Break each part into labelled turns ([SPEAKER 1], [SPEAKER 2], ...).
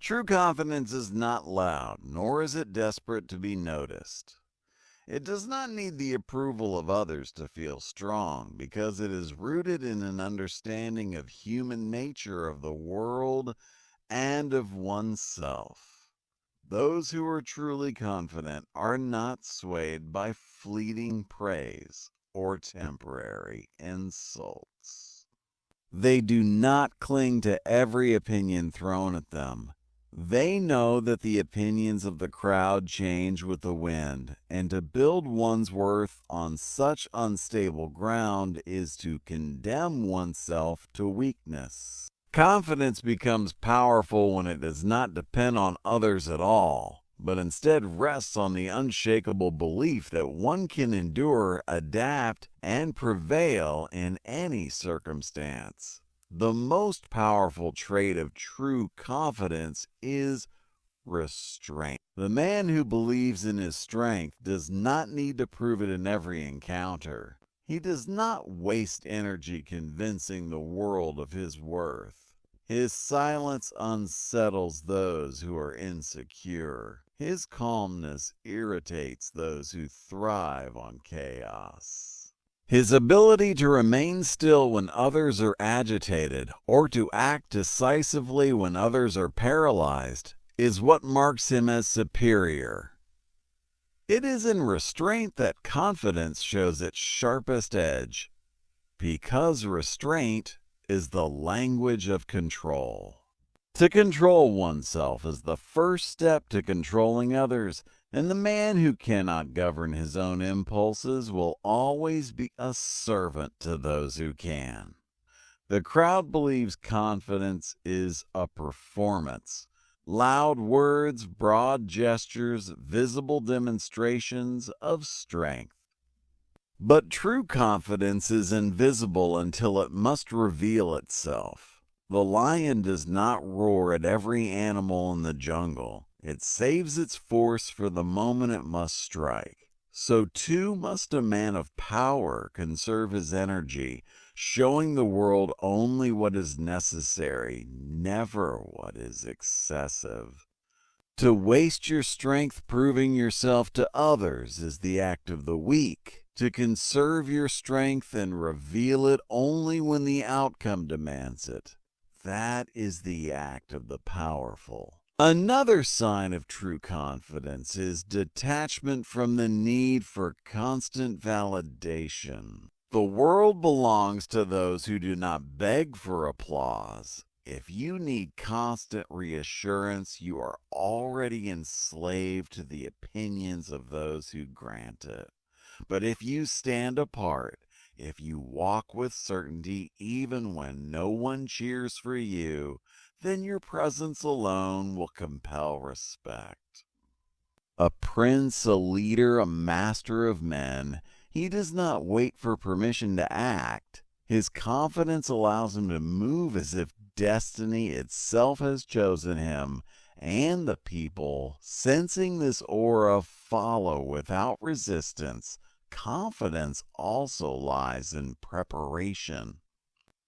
[SPEAKER 1] True confidence is not loud, nor is it desperate to be noticed. It does not need the approval of others to feel strong, because it is rooted in an understanding of human nature, of the world, and of oneself. Those who are truly confident are not swayed by fleeting praise or temporary insults. They do not cling to every opinion thrown at them. They know that the opinions of the crowd change with the wind, and to build one's worth on such unstable ground is to condemn oneself to weakness. Confidence becomes powerful when it does not depend on others at all, but instead rests on the unshakable belief that one can endure, adapt, and prevail in any circumstance. The most powerful trait of true confidence is restraint. The man who believes in his strength does not need to prove it in every encounter. He does not waste energy convincing the world of his worth. His silence unsettles those who are insecure. His calmness irritates those who thrive on chaos. His ability to remain still when others are agitated, or to act decisively when others are paralyzed, is what marks him as superior. It is in restraint that confidence shows its sharpest edge, because restraint is the language of control. To control oneself is the first step to controlling others, and the man who cannot govern his own impulses will always be a servant to those who can. The crowd believes confidence is a performance. Loud words, broad gestures, visible demonstrations of strength. But true confidence is invisible until it must reveal itself. The lion does not roar at every animal in the jungle. It saves its force for the moment it must strike. So too must a man of power conserve his energy, showing the world only what is necessary, never what is excessive. To waste your strength proving yourself to others is the act of the weak. To conserve your strength and reveal it only when the outcome demands it, that is the act of the powerful. Another sign of true confidence is detachment from the need for constant validation. The world belongs to those who do not beg for applause. If you need constant reassurance, you are already enslaved to the opinions of those who grant it. But if you stand apart, if you walk with certainty even when no one cheers for you, then your presence alone will compel respect. A prince, a leader, a master of men, he does not wait for permission to act. His confidence allows him to move as if destiny itself has chosen him, and the people, sensing this aura, follow without resistance. Confidence also lies in preparation.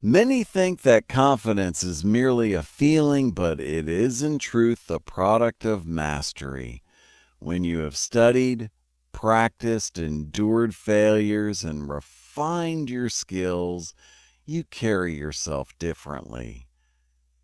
[SPEAKER 1] Many think that confidence is merely a feeling, but it is in truth the product of mastery. When you have studied, practiced, endured failures, and refined your skills, you carry yourself differently.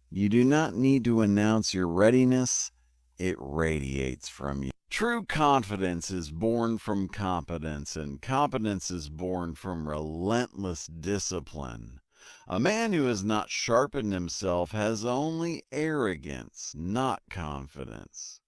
[SPEAKER 1] You do not need to announce your readiness, it radiates from you. True confidence is born from competence, and competence is born from relentless discipline. A man who has not sharpened himself has only arrogance, not confidence.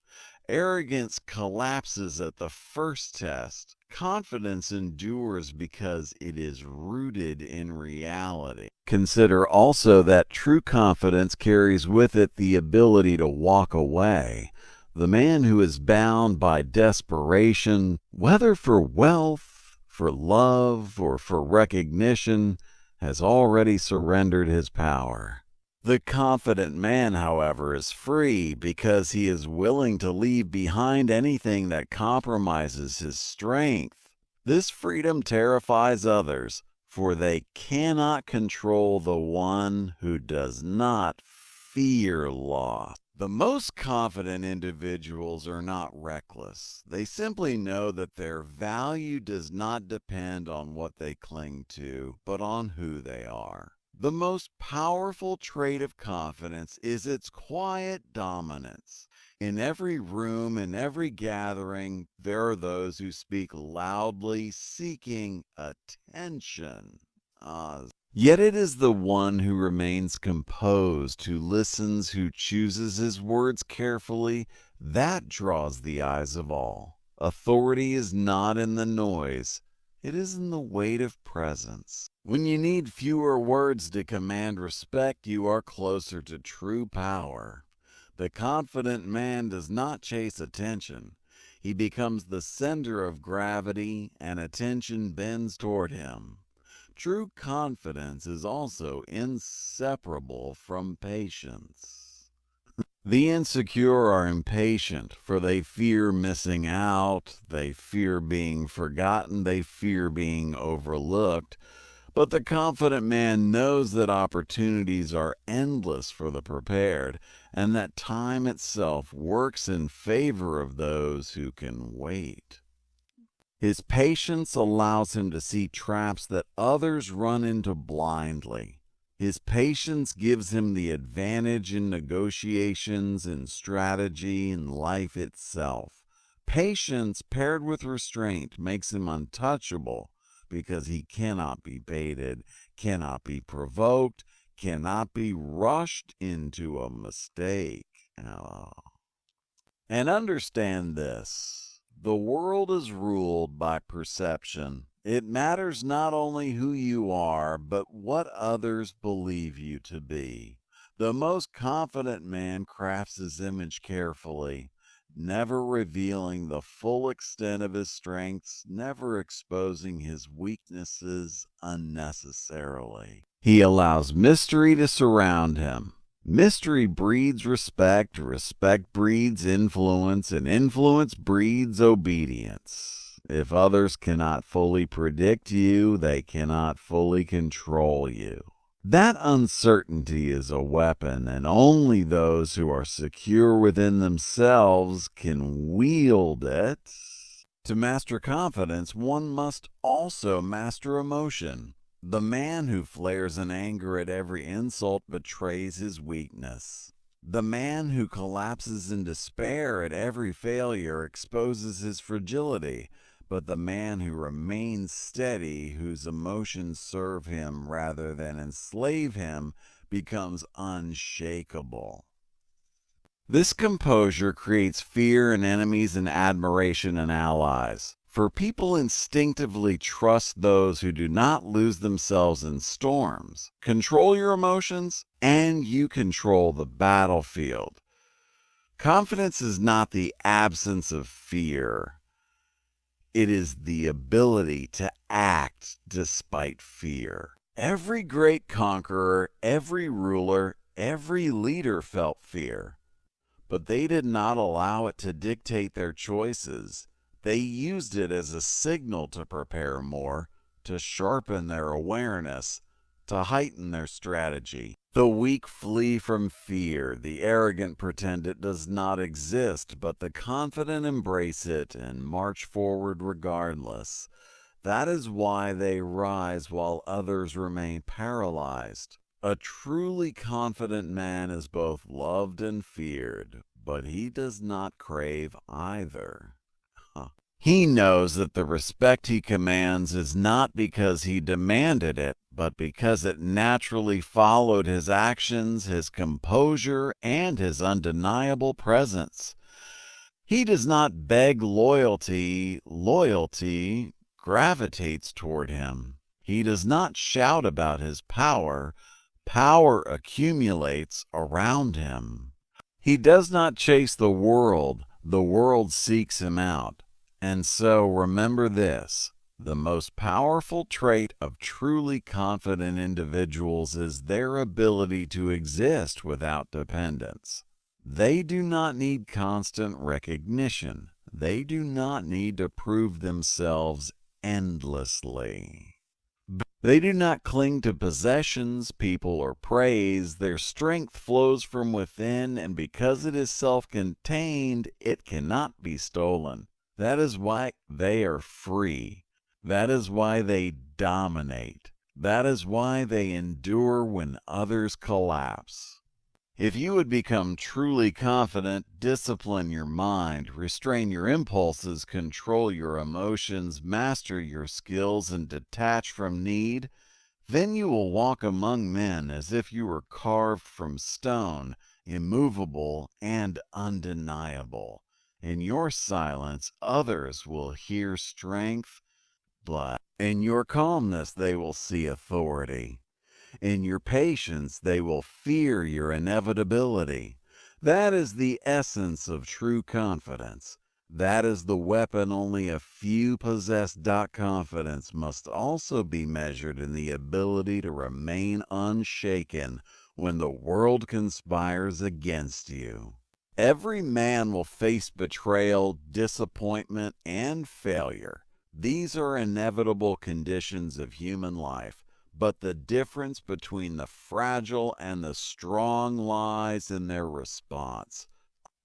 [SPEAKER 1] Arrogance collapses at the first test. Confidence endures because it is rooted in reality. Consider also that true confidence carries with it the ability to walk away. The man who is bound by desperation, whether for wealth, for love, or for recognition, has already surrendered his power. The confident man, however, is free because he is willing to leave behind anything that compromises his strength. This freedom terrifies others, for they cannot control the one who does not fear loss. The most confident individuals are not reckless. They simply know that their value does not depend on what they cling to, but on who they are. The most powerful trait of confidence is its quiet dominance. In every room, in every gathering, there are those who speak loudly, seeking attention. Yet it is the one who remains composed, who listens, who chooses his words carefully, that draws the eyes of all. Authority is not in the noise, it is in the weight of presence. When you need fewer words to command respect, you are closer to true power. The confident man does not chase attention. He becomes the center of gravity, and attention bends toward him. True confidence is also inseparable from patience. The insecure are impatient, for they fear missing out, they fear being forgotten, they fear being overlooked. But the confident man knows that opportunities are endless for the prepared, and that time itself works in favor of those who can wait. His patience allows him to see traps that others run into blindly. His patience gives him the advantage in negotiations, in strategy, in life itself. Patience paired with restraint makes him untouchable because he cannot be baited, cannot be provoked, cannot be rushed into a mistake. And understand this. The world is ruled by perception. It matters not only who you are, but what others believe you to be. The most confident man crafts his image carefully, never revealing the full extent of his strengths, never exposing his weaknesses unnecessarily. He allows mystery to surround him. Mystery breeds respect, respect breeds influence, and influence breeds obedience. If others cannot fully predict you, they cannot fully control you. That uncertainty is a weapon, and only those who are secure within themselves can wield it. To master confidence, one must also master emotion. The man who flares in anger at every insult betrays his weakness. The man who collapses in despair at every failure exposes his fragility. But the man who remains steady, whose emotions serve him rather than enslave him, becomes unshakable. This composure creates fear in enemies and admiration in allies. For people instinctively trust those who do not lose themselves in storms. Control your emotions, and you control the battlefield. Confidence is not the absence of fear. It is the ability to act despite fear. Every great conqueror, every ruler, every leader felt fear. But they did not allow it to dictate their choices. They used it as a signal to prepare more, to sharpen their awareness, to heighten their strategy. The weak flee from fear, the arrogant pretend it does not exist, but the confident embrace it and march forward regardless. That is why they rise while others remain paralyzed. A truly confident man is both loved and feared, but he does not crave either. He knows that the respect he commands is not because he demanded it, but because it naturally followed his actions, his composure, and his undeniable presence. He does not beg loyalty. Loyalty gravitates toward him. He does not shout about his power. Power accumulates around him. He does not chase the world seeks him out. And so remember this, the most powerful trait of truly confident individuals is their ability to exist without dependence. They do not need constant recognition. They do not need to prove themselves endlessly. They do not cling to possessions, people, or praise. Their strength flows from within, and because it is self-contained, it cannot be stolen. That is why they are free. That is why they dominate. That is why they endure when others collapse. If you would become truly confident, discipline your mind, restrain your impulses, control your emotions, master your skills, and detach from need, then you will walk among men as if you were carved from stone, immovable and undeniable. In your silence, others will hear strength, but in your calmness, they will see authority. In your patience, they will fear your inevitability. That is the essence of true confidence. That is the weapon only a few possess. Confidence must also be measured in the ability to remain unshaken when the world conspires against you. Every man will face betrayal, disappointment, and failure. These are inevitable conditions of human life. But the difference between the fragile and the strong lies in their response.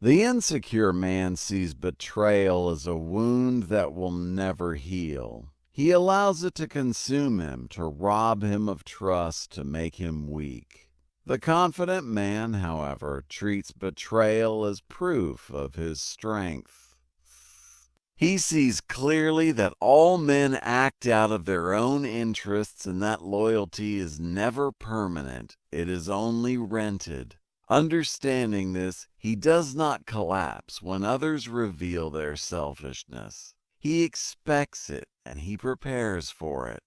[SPEAKER 1] The insecure man sees betrayal as a wound that will never heal. He allows it to consume him, to rob him of trust, to make him weak. The confident man, however, treats betrayal as proof of his strength. He sees clearly that all men act out of their own interests and that loyalty is never permanent. It is only rented. Understanding this, he does not collapse when others reveal their selfishness. He expects it and he prepares for it.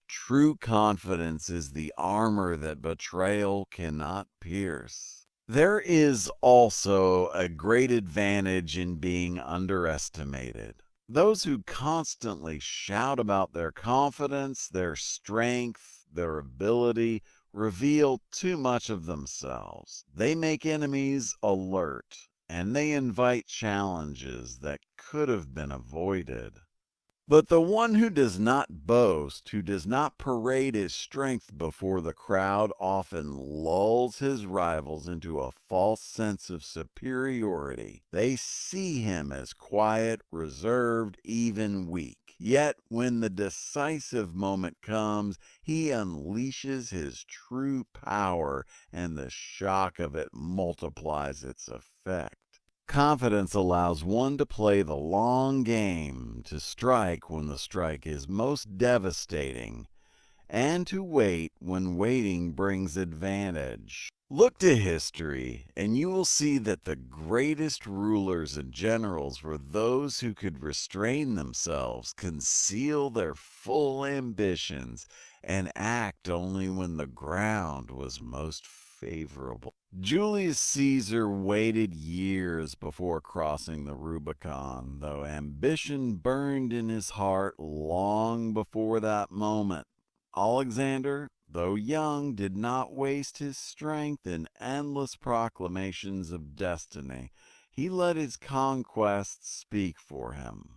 [SPEAKER 1] True confidence is the armor that betrayal cannot pierce. There is also a great advantage in being underestimated. Those who constantly shout about their confidence, their strength, their ability, reveal too much of themselves. They make enemies alert, and they invite challenges that could have been avoided. But the one who does not boast, who does not parade his strength before the crowd, often lulls his rivals into a false sense of superiority. They see him as quiet, reserved, even weak. Yet when the decisive moment comes, he unleashes his true power, and the shock of it multiplies its effect. Confidence allows one to play the long game, to strike when the strike is most devastating, and to wait when waiting brings advantage. Look to history, and you will see that the greatest rulers and generals were those who could restrain themselves, conceal their full ambitions, and act only when the ground was most favorable. Julius Caesar waited years before crossing the Rubicon, though ambition burned in his heart long before that moment. Alexander, though young, did not waste his strength in endless proclamations of destiny. He let his conquests speak for him.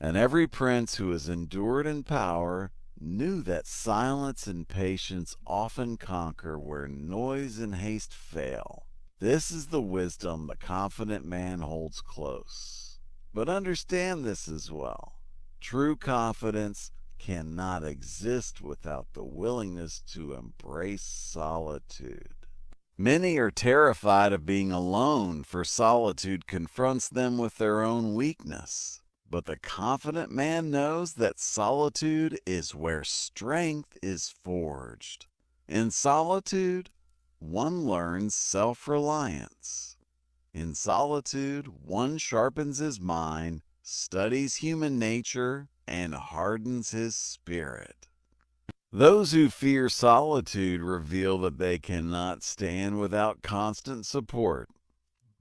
[SPEAKER 1] And every prince who has endured in power knew that silence and patience often conquer where noise and haste fail. This is the wisdom the confident man holds close. But understand this as well. True confidence cannot exist without the willingness to embrace solitude. Many are terrified of being alone, for solitude confronts them with their own weakness. But the confident man knows that solitude is where strength is forged. In solitude, one learns self-reliance. In solitude, one sharpens his mind, studies human nature, and hardens his spirit. Those who fear solitude reveal that they cannot stand without constant support.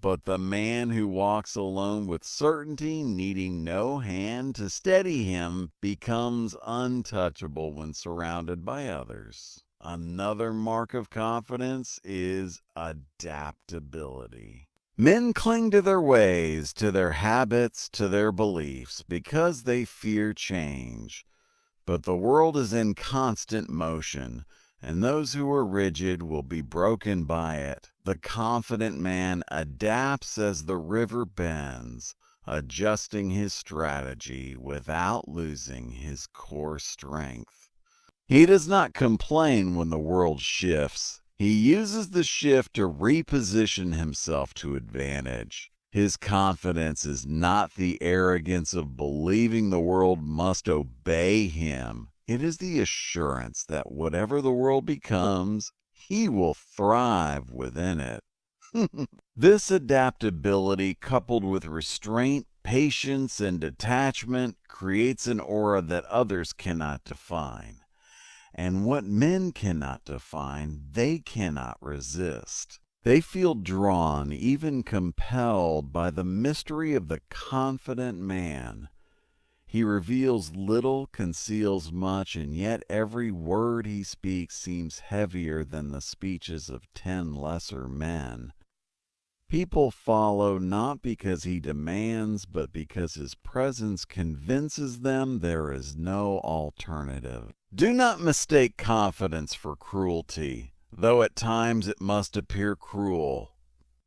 [SPEAKER 1] But the man who walks alone with certainty, needing no hand to steady him, becomes untouchable when surrounded by others. Another mark of confidence is adaptability. Men cling to their ways, to their habits, to their beliefs, because they fear change. But the world is in constant motion, and those who are rigid will be broken by it. The confident man adapts as the river bends, adjusting his strategy without losing his core strength. He does not complain when the world shifts. He uses the shift to reposition himself to advantage. His confidence is not the arrogance of believing the world must obey him. It is the assurance that whatever the world becomes, he will thrive within it. This adaptability, coupled with restraint, patience, and detachment, creates an aura that others cannot define. And what men cannot define, they cannot resist. They feel drawn, even compelled, by the mystery of the confident man. He reveals little, conceals much, and yet every word he speaks seems heavier than the speeches of 10 lesser men. People follow not because he demands, but because his presence convinces them there is no alternative. Do not mistake confidence for cruelty, though at times it must appear cruel.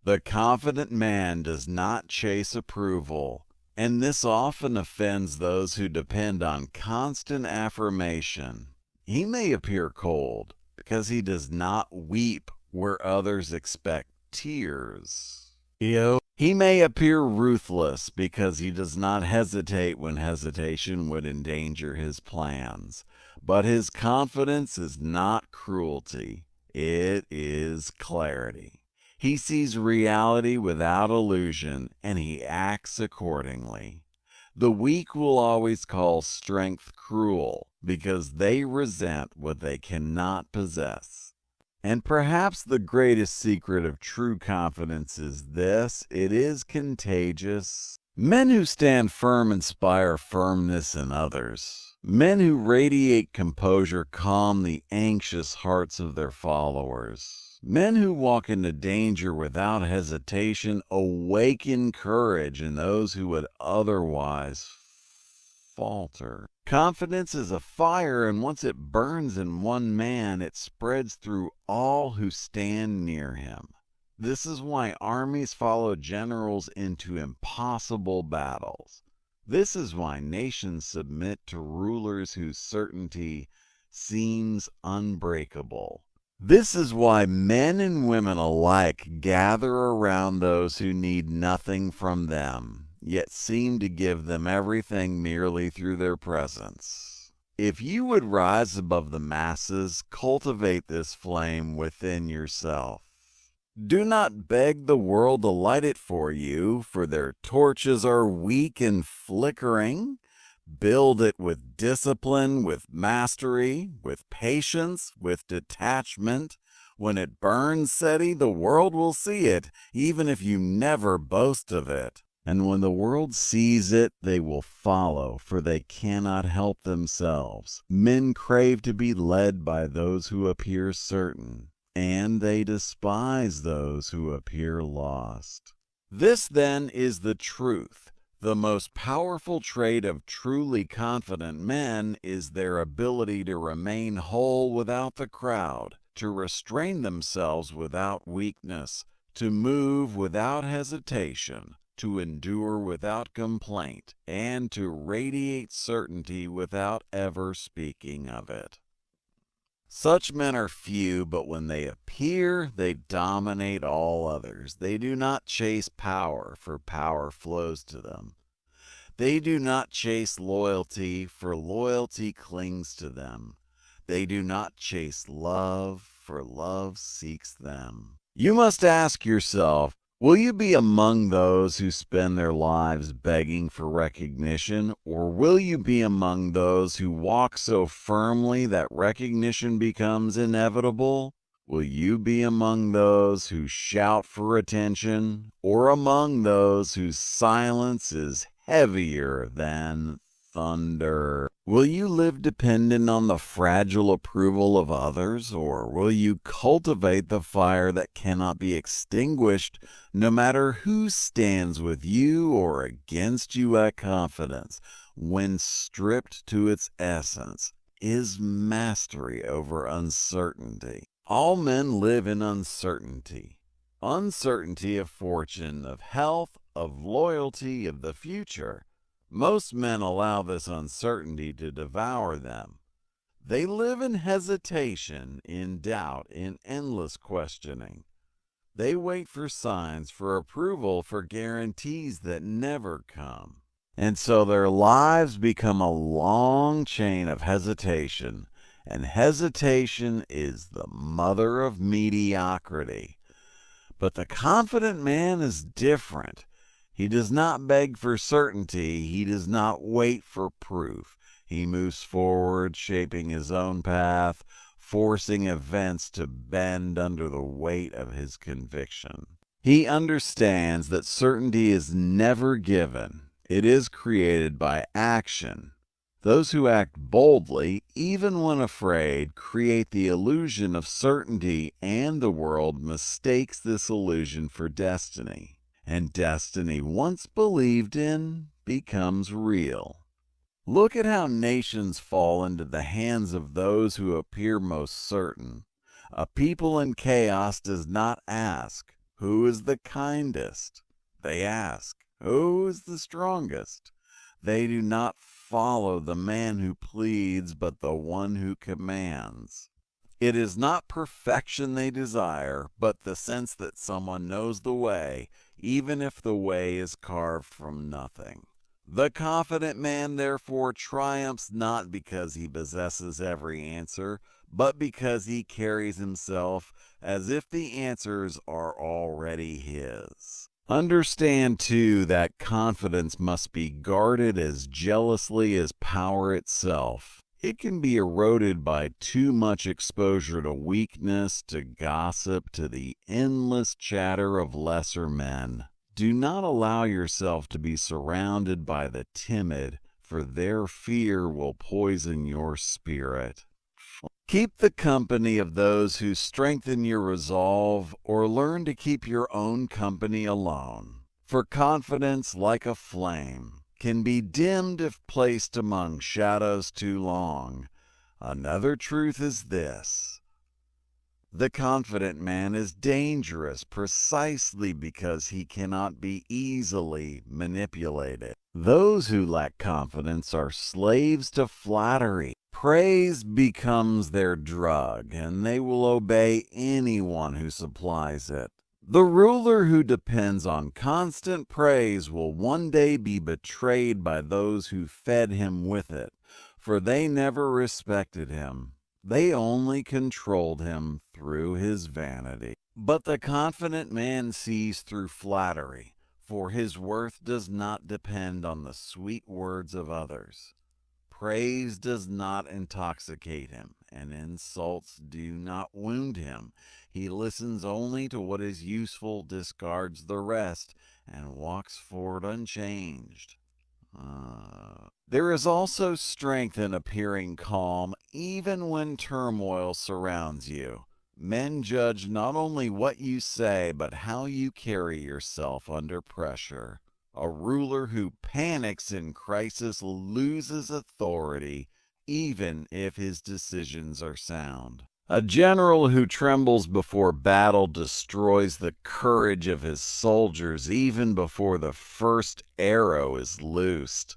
[SPEAKER 1] The confident man does not chase approval, and this often offends those who depend on constant affirmation. He may appear cold because he does not weep where others expect tears. He may appear ruthless because he does not hesitate when hesitation would endanger his plans. But his confidence is not cruelty. It is clarity. He sees reality without illusion, and he acts accordingly. The weak will always call strength cruel because they resent what they cannot possess. And perhaps the greatest secret of true confidence is this: it is contagious. Men who stand firm inspire firmness in others. Men who radiate composure calm the anxious hearts of their followers. Men who walk into danger without hesitation awaken courage in those who would otherwise falter. Confidence is a fire, and once it burns in one man, it spreads through all who stand near him. This is why armies follow generals into impossible battles. This is why nations submit to rulers whose certainty seems unbreakable. This is why men and women alike gather around those who need nothing from them, yet seem to give them everything merely through their presence. If you would rise above the masses, cultivate this flame within yourself. Do not beg the world to light it for you, for their torches are weak and flickering. Build it with discipline, with mastery, with patience, with detachment. When it burns, Seti, the world will see it, even if you never boast of it. And when the world sees it, they will follow, for they cannot help themselves. Men crave to be led by those who appear certain, and they despise those who appear lost. This, then, is the truth. The most powerful trait of truly confident men is their ability to remain whole without the crowd, to restrain themselves without weakness, to move without hesitation, to endure without complaint, and to radiate certainty without ever speaking of it. Such men are few, but when they appear, they dominate all others. They do not chase power, for power flows to them. They do not chase loyalty, for loyalty clings to them. They do not chase love, for love seeks them. You must ask yourself, will you be among those who spend their lives begging for recognition, or will you be among those who walk so firmly that recognition becomes inevitable? Will you be among those who shout for attention, or among those whose silence is heavier than thunder? Will you live dependent on the fragile approval of others, or will you cultivate the fire that cannot be extinguished no matter who stands with you or against you at confidence? when stripped to its essence, is mastery over uncertainty. All men live in uncertainty. Uncertainty of fortune, of health, of loyalty, of the future. Most men allow this uncertainty to devour them. They live in hesitation, in doubt, in endless questioning. They wait for signs, for approval, for guarantees that never come. And so their lives become a long chain of hesitation, and hesitation is the mother of mediocrity. But the confident man is different. He does not beg for certainty. He does not wait for proof. He moves forward, shaping his own path, forcing events to bend under the weight of his conviction. He understands that certainty is never given. It is created by action. Those who act boldly, even when afraid, create the illusion of certainty, and the world mistakes this illusion for destiny. And destiny, once believed in, becomes real. Look at how nations fall into the hands of those who appear most certain. A people in chaos does not ask, "Who is the kindest?" They ask, "Who is the strongest?" They do not follow the man who pleads, but the one who commands. It is not perfection they desire, but the sense that someone knows the way, even if the way is carved from nothing. The confident man, therefore, triumphs not because he possesses every answer, but because he carries himself as if the answers are already his. Understand, too, that confidence must be guarded as jealously as power itself. It can be eroded by too much exposure to weakness, to gossip, to the endless chatter of lesser men. Do not allow yourself to be surrounded by the timid, for their fear will poison your spirit. Keep the company of those who strengthen your resolve, or learn to keep your own company alone. For confidence, like a flame, can be dimmed if placed among shadows too long. Another truth is this: the confident man is dangerous precisely because he cannot be easily manipulated. Those who lack confidence are slaves to flattery. Praise becomes their drug, and they will obey anyone who supplies it. The ruler who depends on constant praise will one day be betrayed by those who fed him with it, for they never respected him. They only controlled him through his vanity. But the confident man sees through flattery, for his worth does not depend on the sweet words of others. Praise does not intoxicate him, and insults do not wound him. He listens only to what is useful, discards the rest, and walks forward unchanged. There is also strength in appearing calm, even when turmoil surrounds you. Men judge not only what you say, but how you carry yourself under pressure. A ruler who panics in crisis loses authority, even if his decisions are sound. A general who trembles before battle destroys the courage of his soldiers even before the first arrow is loosed.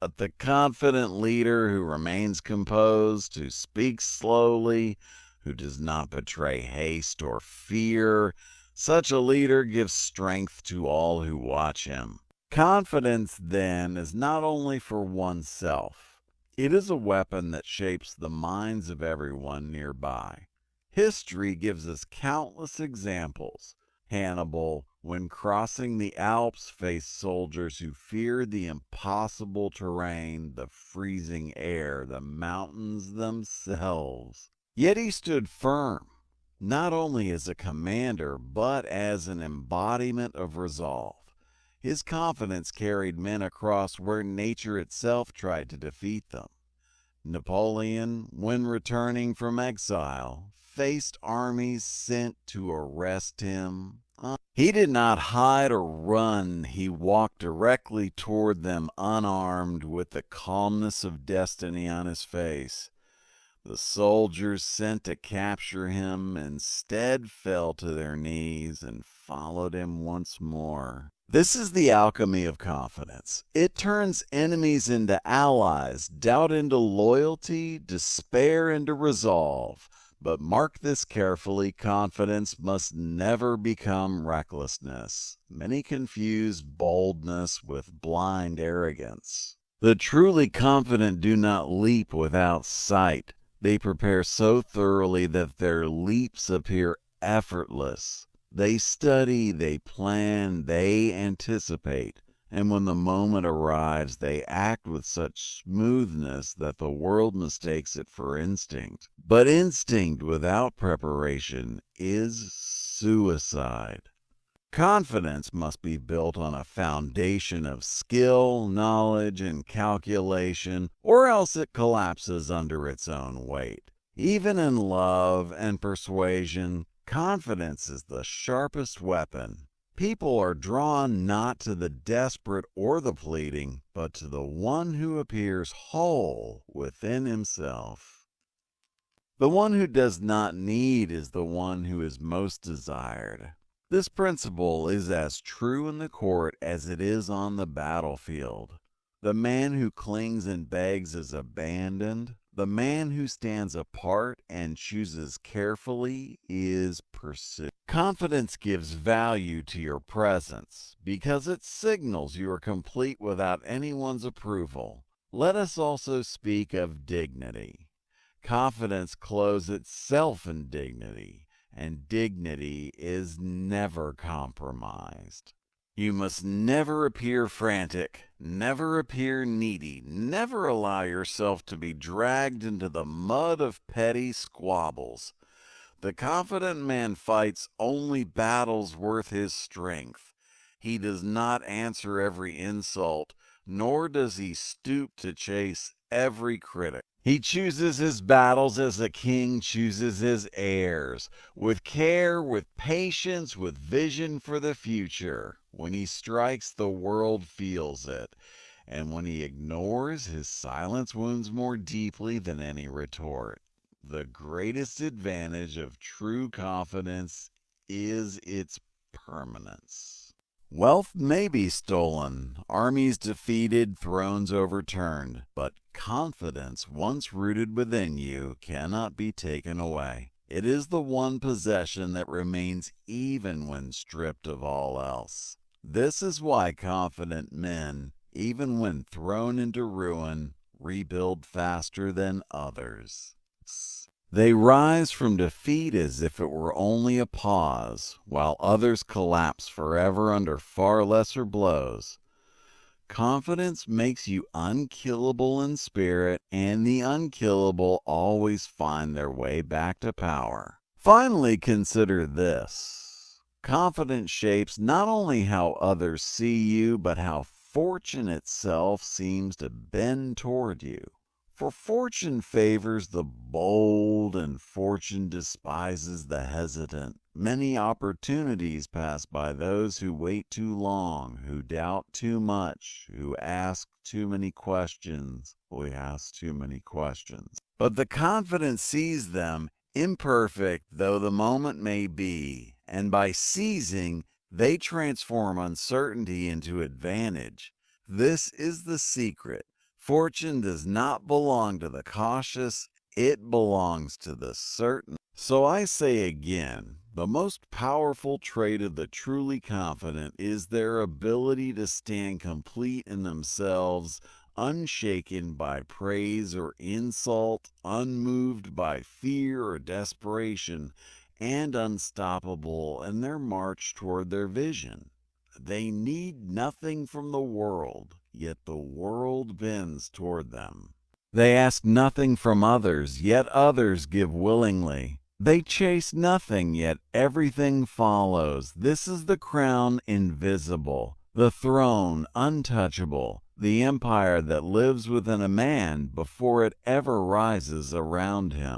[SPEAKER 1] The confident leader who remains composed, who speaks slowly, who does not betray haste or fear, such a leader gives strength to all who watch him. Confidence, then, is not only for oneself. It is a weapon that shapes the minds of everyone nearby. History gives us countless examples. Hannibal, when crossing the Alps, faced soldiers who feared the impossible terrain, the freezing air, the mountains themselves. Yet he stood firm, not only as a commander, but as an embodiment of resolve. His confidence carried men across where nature itself tried to defeat them. Napoleon, when returning from exile, faced armies sent to arrest him, He did not hide or run. He walked directly toward them unarmed, with the calmness of destiny on his face. The soldiers sent to capture him instead fell to their knees and followed him once more. This is the alchemy of confidence. It turns enemies into allies, doubt into loyalty, despair into resolve. But mark this carefully, confidence must never become recklessness. Many confuse boldness with blind arrogance. The truly confident do not leap without sight. They prepare so thoroughly that their leaps appear effortless. They study, they plan, they anticipate, and when the moment arrives, they act with such smoothness that the world mistakes it for instinct. But instinct without preparation is suicide. Confidence must be built on a foundation of skill, knowledge, and calculation, or else it collapses under its own weight. Even in love and persuasion, confidence is the sharpest weapon. People are drawn not to the desperate or the pleading, but to the one who appears whole within himself. The one who does not need is the one who is most desired. This principle is as true in the court as it is on the battlefield. The man who clings and begs is abandoned. The man who stands apart and chooses carefully is pursued. Confidence gives value to your presence because it signals you are complete without anyone's approval. Let us also speak of dignity. Confidence clothes itself in dignity, and dignity is never compromised. You must never appear frantic, never appear needy, never allow yourself to be dragged into the mud of petty squabbles. The confident man fights only battles worth his strength. He does not answer every insult, nor does he stoop to chase every critic. He chooses his battles as a king chooses his heirs, with care, with patience, with vision for the future. When he strikes, the world feels it, and when he ignores, his silence wounds more deeply than any retort. The greatest advantage of true confidence is its permanence. Wealth may be stolen, armies defeated, thrones overturned, but confidence, once rooted within you, cannot be taken away. It is the one possession that remains even when stripped of all else. This is why confident men, even when thrown into ruin, rebuild faster than others. They rise from defeat as if it were only a pause, while others collapse forever under far lesser blows. Confidence makes you unkillable in spirit, and the unkillable always find their way back to power. Finally, consider this. Confidence shapes not only how others see you, but how fortune itself seems to bend toward you. For fortune favors the bold, and fortune despises the hesitant. Many opportunities pass by those who wait too long, who doubt too much, who ask too many questions. But the confident sees them, imperfect though the moment may be, and by seizing, they transform uncertainty into advantage. This is the secret. Fortune does not belong to the cautious, it belongs to the certain. So I say again, the most powerful trait of the truly confident is their ability to stand complete in themselves, unshaken by praise or insult, unmoved by fear or desperation, and unstoppable in their march toward their vision. They need nothing from the world, yet the world bends toward them. They ask nothing from others, yet others give willingly. They chase nothing, yet everything follows. This is the crown invisible, the throne untouchable, the empire that lives within a man before it ever rises around him.